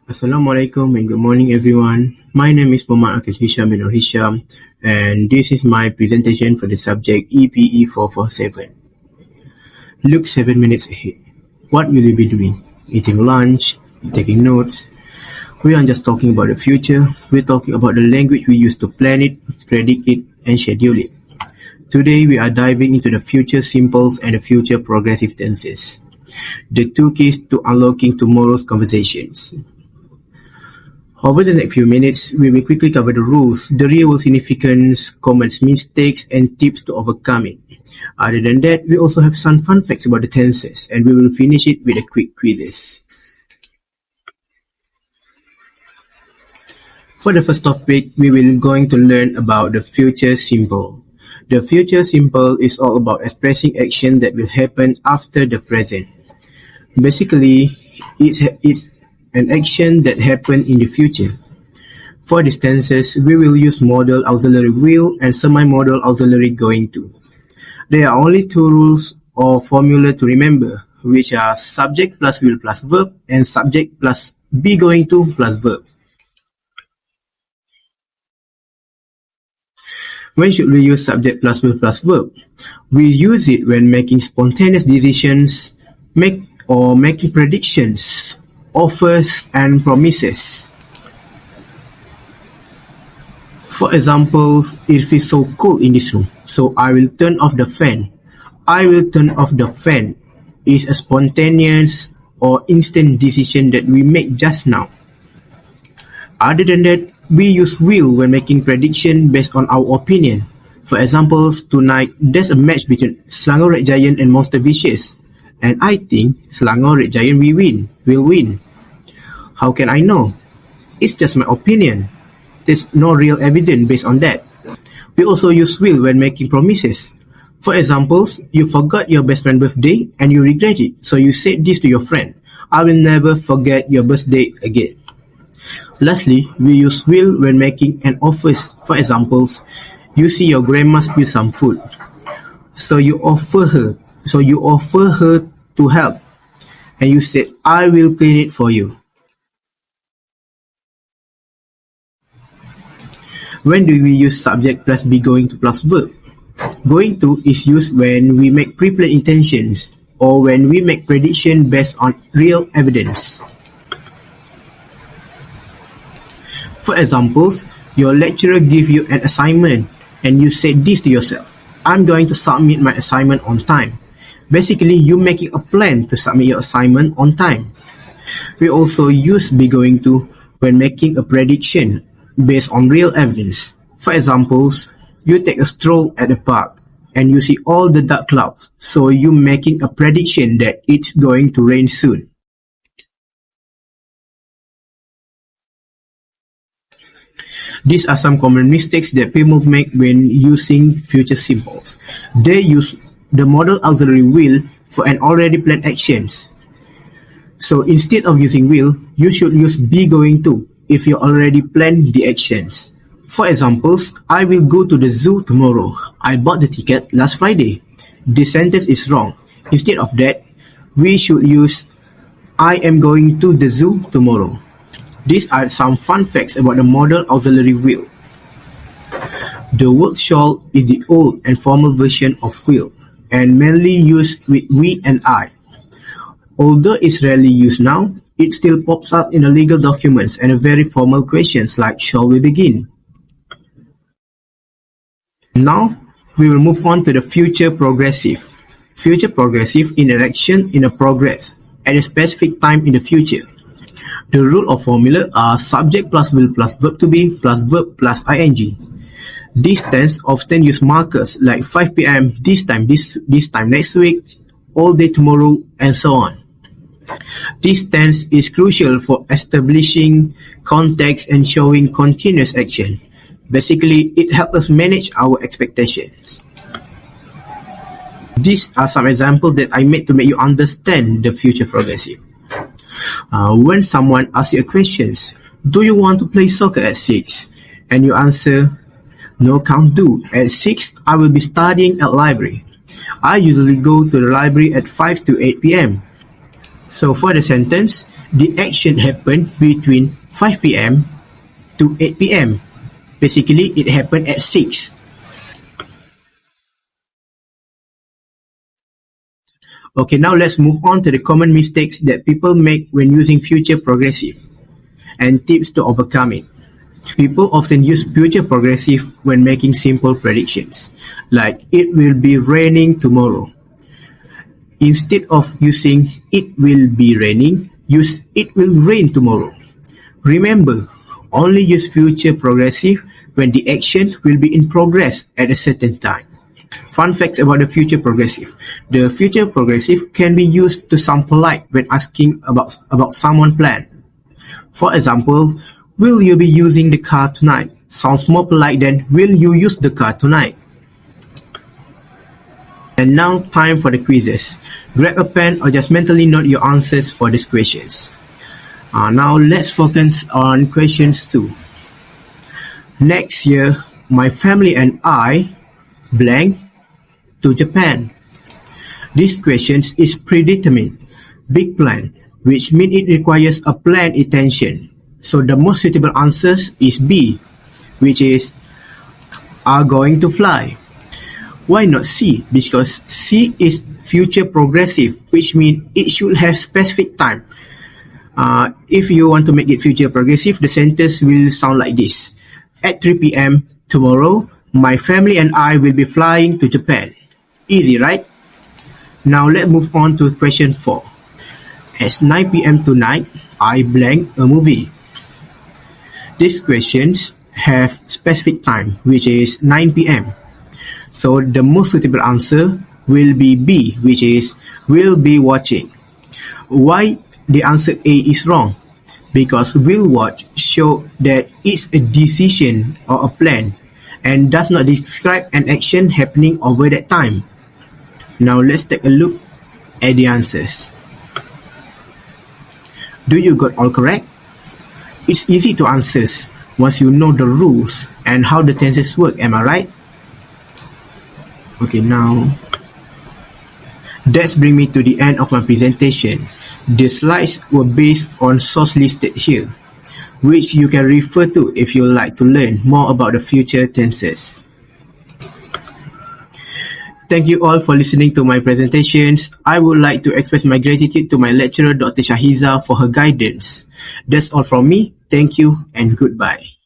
Assalamualaikum and good morning everyone. My name is Muhammad Akil Hisham bin Hisham and this is my presentation for the subject EPE447. Look 7 minutes ahead. What will you be doing? Eating lunch? Taking notes? We aren't just talking about the future, we're talking about the language we use to plan it, predict it, and schedule it. Today we are diving into the future simples and the future progressive tenses. The two keys to unlocking tomorrow's conversations. Over the next few minutes, we will quickly cover the rules, the real-world significance, common mistakes, and tips to overcome it. Other than that, we also have some fun facts about the tenses, and we will finish it with a quick quizzes. For the first topic, we will going to learn about the future simple. The future simple is all about expressing action that will happen after the present. Basically, it's an action that happen in the future. For these tenses, we will use modal auxiliary will and semi-modal auxiliary going to. There are only two rules or formula to remember, which are subject plus will plus verb and subject plus be going to plus verb. When should we use subject plus will plus verb? We use it when making spontaneous decisions, making predictions, offers and promises. For example, it feels so cold in this room, so I will turn off the fan. I will turn off the fan is a spontaneous or instant decision that we make just now. Other than that, we use will when making prediction based on our opinion. For example, tonight there's a match between Selangor Red Giant and Monster Vicious, and I think Selangor Red Giant will win. How can I know? It's just my opinion. There's no real evidence based on that. We also use will when making promises. For examples, you forgot your best friend's birthday and you regret it, so you said this to your friend: I will never forget your birthday again. Lastly, we use will when making an offer. For examples, you see your grandma spill some food, so you offer her to help, and you said, I will clean it for you. When do we use subject plus be going to plus verb? Going to is used when we make pre-planned intentions or when we make prediction based on real evidence. For examples, your lecturer gives you an assignment and you say this to yourself: I'm going to submit my assignment on time. Basically, you're making a plan to submit your assignment on time. We also use be going to when making a prediction based on real evidence. For examples, you take a stroll at the park and you see all the dark clouds, so you're making a prediction that it's going to rain soon. These are some common mistakes that people make when using future simples. They use the modal auxiliary will for an already planned actions. So instead of using will, you should use be going to if you already planned the actions. For examples, I will go to the zoo tomorrow. I bought the ticket last Friday. This sentence is wrong. Instead of that, we should use I am going to the zoo tomorrow. These are some fun facts about the modal auxiliary will. The word shall is the old and formal version of will, and mainly used with we and I. Although it's rarely used now, it still pops up in the legal documents and very formal questions like shall we begin? Now, we will move on to the future progressive. Future progressive in an action in a progress at a specific time in the future. The rule of formula are subject plus will plus verb to be plus verb plus ing. These tense often use markers like 5 p.m. this time next week, all day tomorrow, and so on. This tense is crucial for establishing context and showing continuous action. Basically, it helps us manage our expectations. These are some examples that I made to make you understand the future progressive. When someone asks you a question, do you want to play soccer at 6? And you answer, no, can't do. At 6, I will be studying at library. I usually go to the library at 5 to 8 p.m. So for the sentence, The action happened between 5 p.m. to 8 p.m. Basically, it happened at 6. Okay, now let's move on to the common mistakes that people make when using future progressive and tips to overcome it. People often use future progressive when making simple predictions, like it will be raining tomorrow. Instead of using it will be raining, use it will rain tomorrow. Remember, only use future progressive when the action will be in progress at a certain time. Fun facts about the future progressive. The future progressive can be used to sound polite when asking about someone's plan. For example, will you be using the car tonight? Sounds more polite than will you use the car tonight? And now time for the quizzes. Grab a pen or just mentally note your answers for these questions. Now let's focus on questions 2. Next year, my family and I blank to Japan. This question is predetermined, big plan, which means it requires a planned intention. So the most suitable answer is B, which is are going to fly. Why not C? Because C is future progressive, which means it should have specific time. If you want to make it future progressive, the sentence will sound like this. At 3 p.m. tomorrow, my family and I will be flying to Japan. Easy, right? Now let's move on to question 4. At 9 p.m. tonight, I blank a movie. These questions have specific time, which is 9 p.m. So the most suitable answer will be B, which is will be watching. Why the answer A is wrong? Because will watch show that it's a decision or a plan and does not describe an action happening over that time. Now let's take a look at the answers. Do you got all correct? It's easy to answer once you know the rules and how the tenses work, am I right? Okay, now that's bring me to the end of my presentation. The slides were based on source listed here, which you can refer to if you like to learn more about the future tenses. Thank you all for listening to my presentations. I would like to express my gratitude to my lecturer, Dr. Shahiza, for her guidance. That's all from me. Thank you and goodbye.